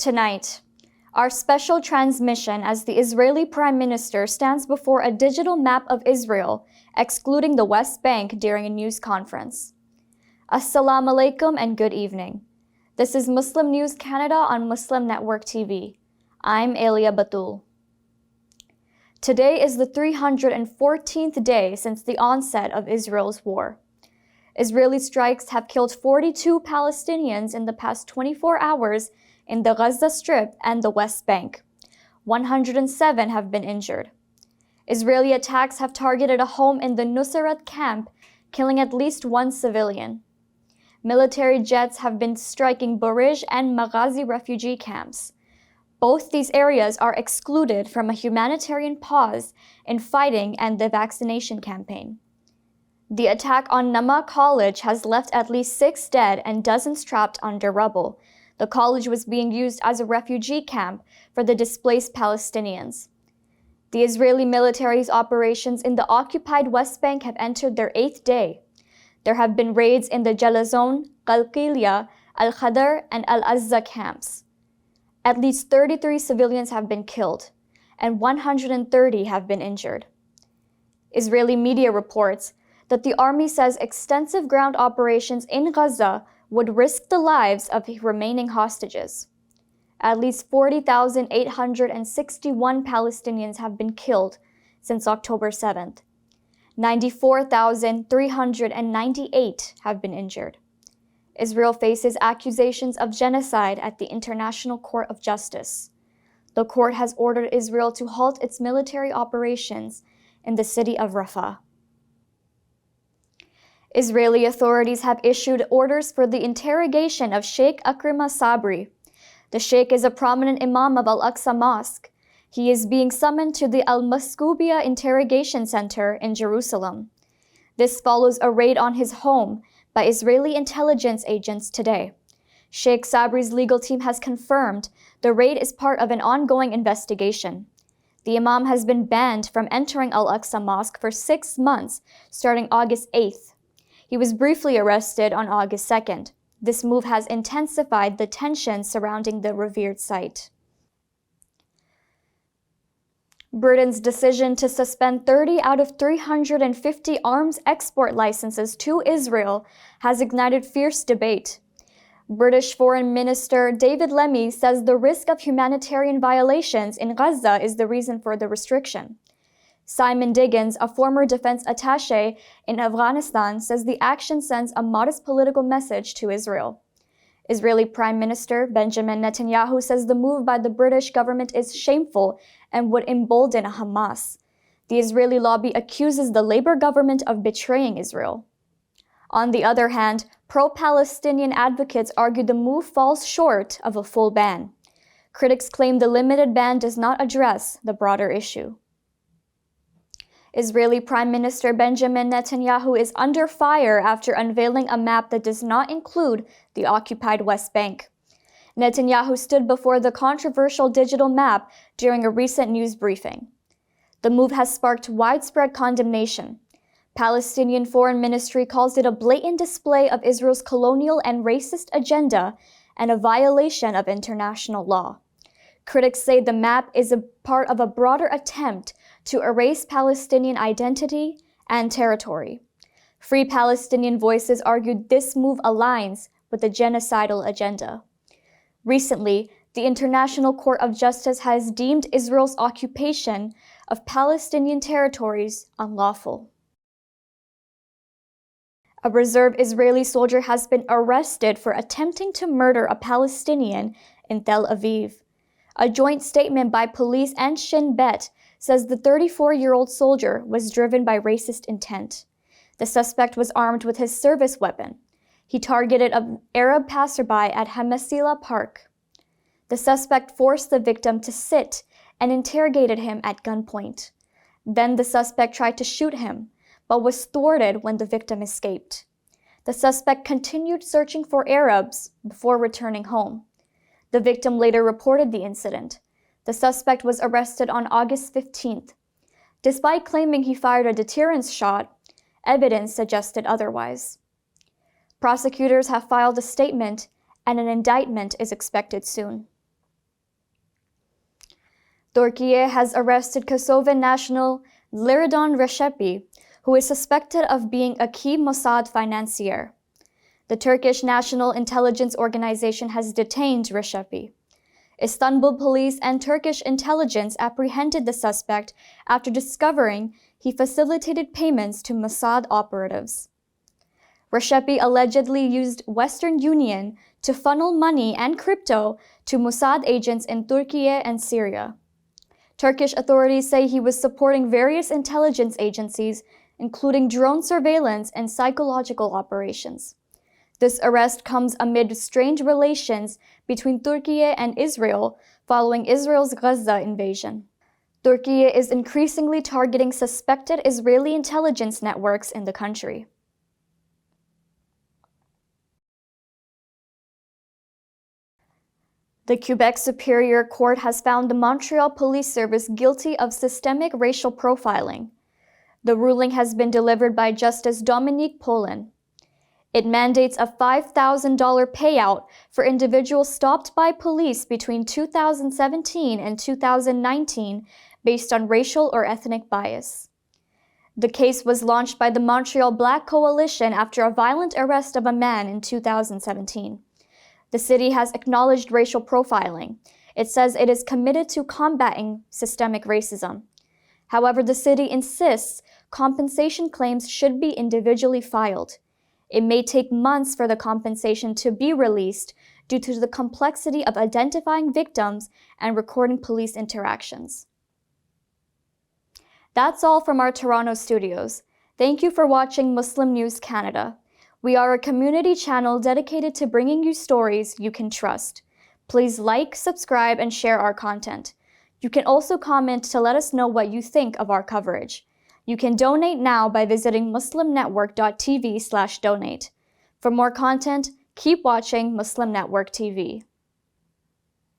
Tonight, our special transmission as the Israeli Prime Minister stands before a digital map of Israel, excluding the West Bank during a news conference. Assalamu alaikum and good evening. This is Muslim News Canada on Muslim Network TV. I'm Elia Batul. Today is the 314th day since the onset of Israel's war. Israeli strikes have killed 42 Palestinians in the past 24 hours in the Gaza Strip and the West Bank. 107 have been injured. Israeli attacks have targeted a home in the Nusayrat camp, killing at least one civilian. Military jets have been striking Burij and Maghazi refugee camps. Both these areas are excluded from a humanitarian pause in fighting and the vaccination campaign. The attack on Nama College has left at least 6 dead and dozens trapped under rubble. The college was being used as a refugee camp for the displaced Palestinians. The Israeli military's operations in the occupied West Bank have entered their 8th day. There have been raids in the Jalazon, Qalqilia, Al-Khadr, and Al-Azza camps. At least 33 civilians have been killed, and 130 have been injured. Israeli media reports that the army says extensive ground operations in Gaza would risk the lives of remaining hostages. At least 40,861 Palestinians have been killed since October 7th. 94,398 have been injured. Israel faces accusations of genocide at the International Court of Justice. The court has ordered Israel to halt its military operations in the city of Rafah. Israeli authorities have issued orders for the interrogation of Sheikh Akrima Sabri. The sheikh is a prominent Imam of Al-Aqsa Mosque. He is being summoned to the Al-Maskubiya Interrogation Center in Jerusalem. This follows a raid on his home by Israeli intelligence agents today. Sheikh Sabri's legal team has confirmed the raid is part of an ongoing investigation. The Imam has been banned from entering Al-Aqsa Mosque for 6 months, starting August 8th. He was briefly arrested on August 2nd. This move has intensified the tension surrounding the revered site. Britain's decision to suspend 30 out of 350 arms export licenses to Israel has ignited fierce debate. British Foreign Minister David Lemmy says the risk of humanitarian violations in Gaza is the reason for the restriction. Simon Diggins, a former defense attaché in Afghanistan, says the action sends a modest political message to Israel. Israeli Prime Minister Benjamin Netanyahu says the move by the British government is shameful and would embolden Hamas. The Israeli lobby accuses the Labour government of betraying Israel. On the other hand, pro-Palestinian advocates argue the move falls short of a full ban. Critics claim the limited ban does not address the broader issue. Israeli Prime Minister Benjamin Netanyahu is under fire after unveiling a map that does not include the occupied West Bank. Netanyahu stood before the controversial digital map during a recent news briefing. The move has sparked widespread condemnation. Palestinian Foreign Ministry calls it a blatant display of Israel's colonial and racist agenda and a violation of international law. Critics say the map is a part of a broader attempt to erase Palestinian identity and territory. Free Palestinian Voices argued this move aligns with the genocidal agenda. Recently, the International Court of Justice has deemed Israel's occupation of Palestinian territories unlawful. A reserve Israeli soldier has been arrested for attempting to murder a Palestinian in Tel Aviv. A joint statement by police and Shin Bet says the 34-year-old soldier was driven by racist intent. The suspect was armed with his service weapon. He targeted an Arab passerby at Hamasila Park. The suspect forced the victim to sit and interrogated him at gunpoint. Then the suspect tried to shoot him, but was thwarted when the victim escaped. The suspect continued searching for Arabs before returning home. The victim later reported the incident. The suspect was arrested on August 15th. Despite claiming he fired a deterrence shot, evidence suggested otherwise. Prosecutors have filed a statement, and an indictment is expected soon. Turkiye has arrested Kosovan national Liridon Reshepi, who is suspected of being a key Mossad financier. The Turkish National Intelligence Organization has detained Reshepi. Istanbul police and Turkish intelligence apprehended the suspect after discovering he facilitated payments to Mossad operatives. Reshepi allegedly used Western Union to funnel money and crypto to Mossad agents in Turkiye and Syria. Turkish authorities say he was supporting various intelligence agencies, including drone surveillance and psychological operations. This arrest comes amid strained relations between Turkiye and Israel following Israel's Gaza invasion. Turkiye is increasingly targeting suspected Israeli intelligence networks in the country. The Quebec Superior Court has found the Montreal Police Service guilty of systemic racial profiling. The ruling has been delivered by Justice Dominique Poulin. It mandates a $5,000 payout for individuals stopped by police between 2017 and 2019 based on racial or ethnic bias. The case was launched by the Montreal Black Coalition after a violent arrest of a man in 2017. The city has acknowledged racial profiling. It says it is committed to combating systemic racism. However, the city insists compensation claims should be individually filed. It may take months for the compensation to be released due to the complexity of identifying victims and recording police interactions. That's all from our Toronto studios. Thank you for watching Muslim News Canada. We are a community channel dedicated to bringing you stories you can trust. Please like, subscribe, and share our content. You can also comment to let us know what you think of our coverage. You can donate now by visiting muslimnetwork.tv/donate. For more content, keep watching Muslim Network TV.